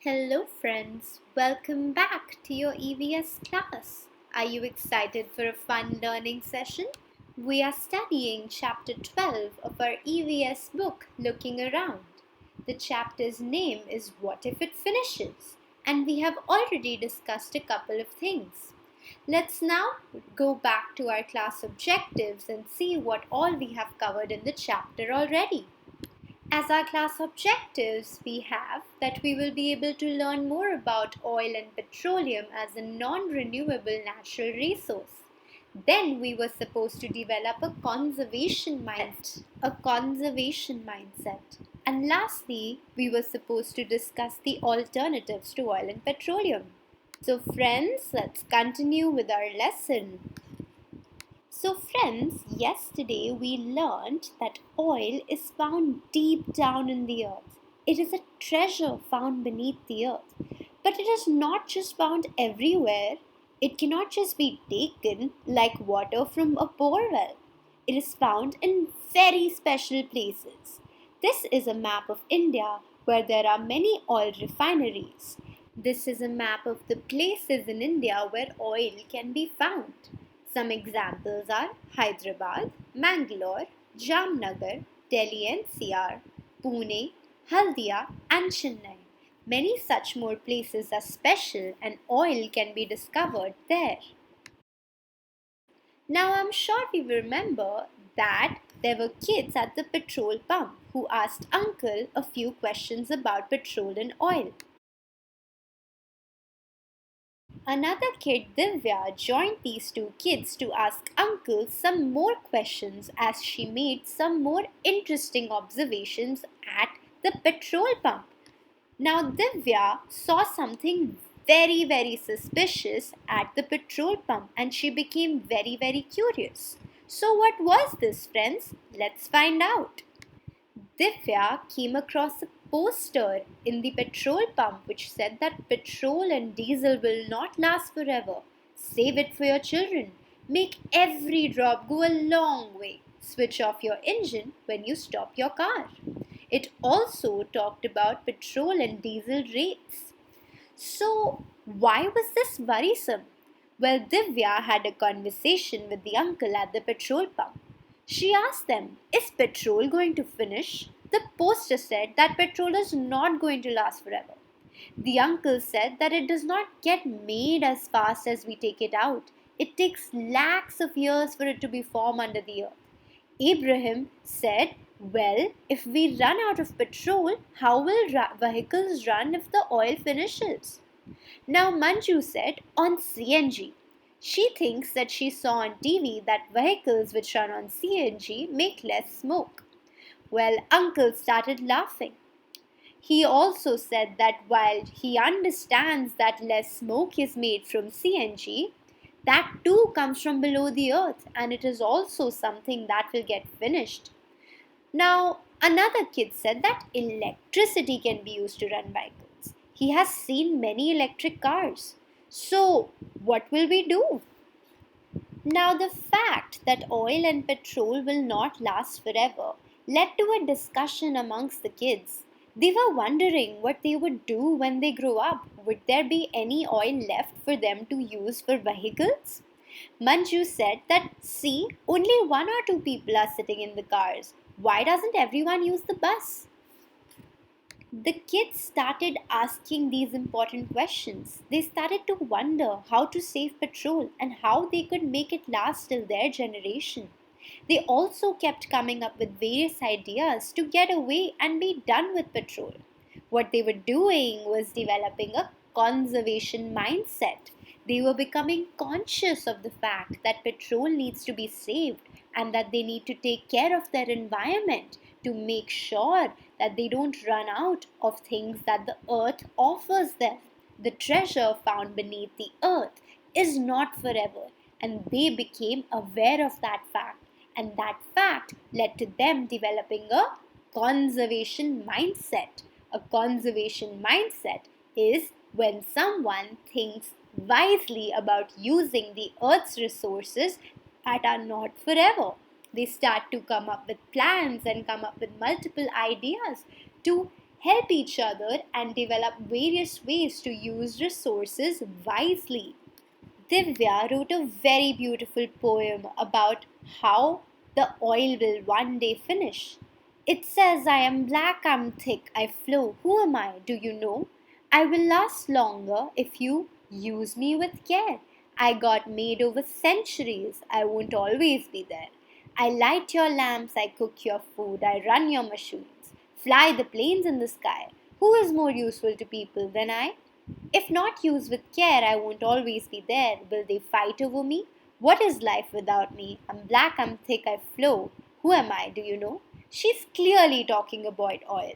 Hello, friends. Welcome back to your EVS class. Are you excited for a fun learning session? We are studying chapter 12 of our EVS book, Looking Around. The chapter's name is What If It Finishes? And we have already discussed a couple of things. Let's now go back to our class objectives and see what all we have covered in the chapter already. As our class objectives, we have that we will be able to learn more about oil and petroleum as a non-renewable natural resource. Then we were supposed to develop a conservation mindset. And lastly, we were supposed to discuss the alternatives to oil and petroleum. So friends, let's continue with our lesson. So friends, yesterday we learned that oil is found deep down in the earth. It is a treasure found beneath the earth. But it is not just found everywhere. It cannot just be taken like water from a bore well. It is found in very special places. This is a map of India where there are many oil refineries. This is a map of the places in India where oil can be found. Some examples are Hyderabad, Mangalore, Jamnagar, Delhi NCR, Pune, Haldia, and Chennai. Many such more places are special and oil can be discovered there. Now I'm sure we remember that there were kids at the petrol pump who asked Uncle a few questions about petrol and oil. Another kid, Divya, joined these two kids to ask Uncle some more questions as she made some more interesting observations at the petrol pump. Now, Divya saw something very suspicious at the petrol pump and she became very curious. So, what was this, friends? Let's find out. Divya came across a poster in the petrol pump which said that petrol and diesel will not last forever. Save it for your children. Make every drop go a long way. Switch off your engine when you stop your car. It also talked about petrol and diesel rates. So, why was this worrisome? Well, Divya had a conversation with the uncle at the petrol pump. She asked them, is petrol going to finish? The poster said that petrol is not going to last forever. The uncle said that it does not get made as fast as we take it out. It takes lakhs of years for it to be formed under the earth. Abraham said, well, if we run out of petrol, how will vehicles run if the oil finishes? Now Manju said, on CNG. She thinks that she saw on TV that vehicles which run on CNG make less smoke. Well, Uncle started laughing. He also said that while he understands that less smoke is made from CNG, that too comes from below the earth and it is also something that will get finished. Now, another kid said that electricity can be used to run vehicles. He has seen many electric cars. So, what will we do? Now, the fact that oil and petrol will not last forever led to a discussion amongst the kids. They were wondering what they would do when they grow up. Would there be any oil left for them to use for vehicles? Manju said that, see, only one or two people are sitting in the cars. Why doesn't everyone use the bus? The kids started asking these important questions. They started to wonder how to save petrol and how they could make it last till their generation. They also kept coming up with various ideas to get away and be done with petrol. What they were doing was developing a conservation mindset. They were becoming conscious of the fact that petrol needs to be saved and that they need to take care of their environment to make sure that they don't run out of things that the earth offers them. The treasure found beneath the earth is not forever, and they became aware of that fact, and that fact led to them developing a conservation mindset. A conservation mindset is when someone thinks wisely about using the earth's resources that are not forever. They start to come up with plans and come up with multiple ideas to help each other, and develop various ways to use resources wisely. Divya wrote a very beautiful poem about how the oil will one day finish. It says, I am black, I'm thick, I flow. Who am I? Do you know? I will last longer if you use me with care. I got made over centuries, I won't always be there. I light your lamps, I cook your food, I run your machines, fly the planes in the sky. Who is more useful to people than I? If not used with care, I won't always be there. Will they fight over me? What is life without me? I'm black, I'm thick, I flow. Who am I, do you know? She's clearly talking about oil.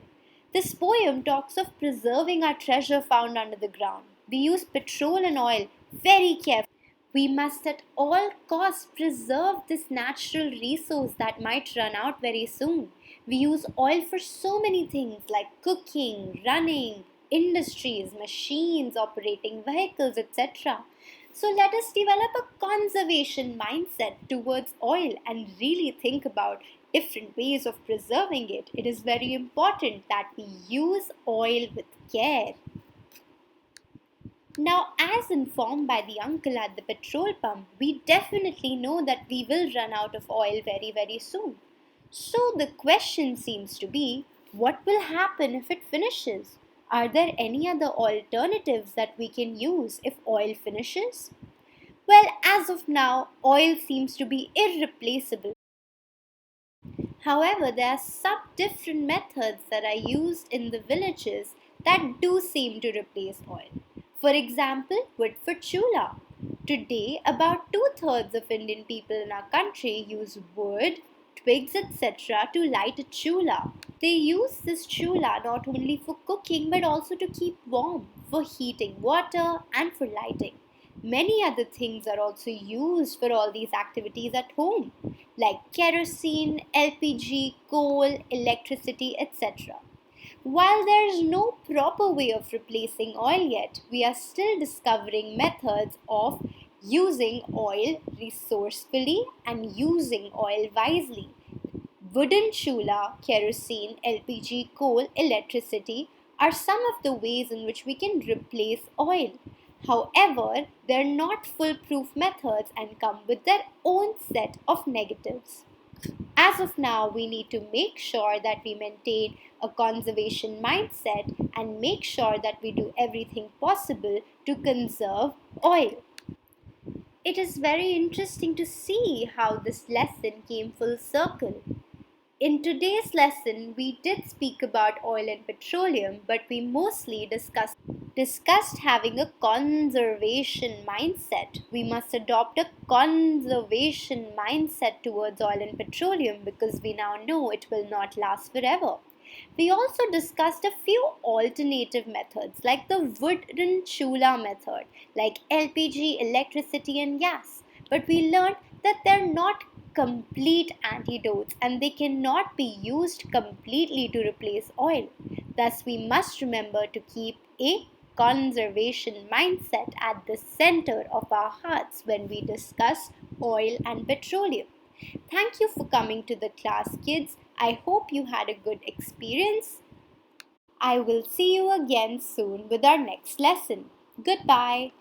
This poem talks of preserving our treasure found under the ground. We use petrol and oil very carefully. We must at all costs preserve this natural resource that might run out very soon. We use oil for so many things like cooking, running, industries, machines, operating vehicles, etc. So let us develop a conservation mindset towards oil and really think about different ways of preserving it. It is very important that we use oil with care. Now, as informed by the uncle at the petrol pump, we definitely know that we will run out of oil very, very soon. So, the question seems to be, what will happen if it finishes? Are there any other alternatives that we can use if oil finishes? Well, as of now, oil seems to be irreplaceable. However, there are some different methods that are used in the villages that do seem to replace oil. For example, wood for chula. Today, about two-thirds of Indian people in our country use wood, twigs, etc. to light a chula. They use this chula not only for cooking but also to keep warm, for heating water, and for lighting. Many other things are also used for all these activities at home, like kerosene, LPG, coal, electricity, etc. While there is no proper way of replacing oil yet, we are still discovering methods of using oil resourcefully and using oil wisely. Wooden chula, kerosene, LPG, coal, electricity are some of the ways in which we can replace oil. However, they're not foolproof methods and come with their own set of negatives. As of now, we need to make sure that we maintain a conservation mindset and make sure that we do everything possible to conserve oil. It is very interesting to see how this lesson came full circle. In today's lesson, we did speak about oil and petroleum, but we mostly discussed having a conservation mindset. We must adopt a conservation mindset towards oil and petroleum because we now know it will not last forever. We also discussed a few alternative methods like the wooden chula method, like LPG, electricity, and gas. But we learned that they're not complete antidotes and they cannot be used completely to replace oil. Thus, we must remember to keep a conservation mindset at the center of our hearts when we discuss oil and petroleum. Thank you for coming to the class, kids. I hope you had a good experience. I will see you again soon with our next lesson. Goodbye.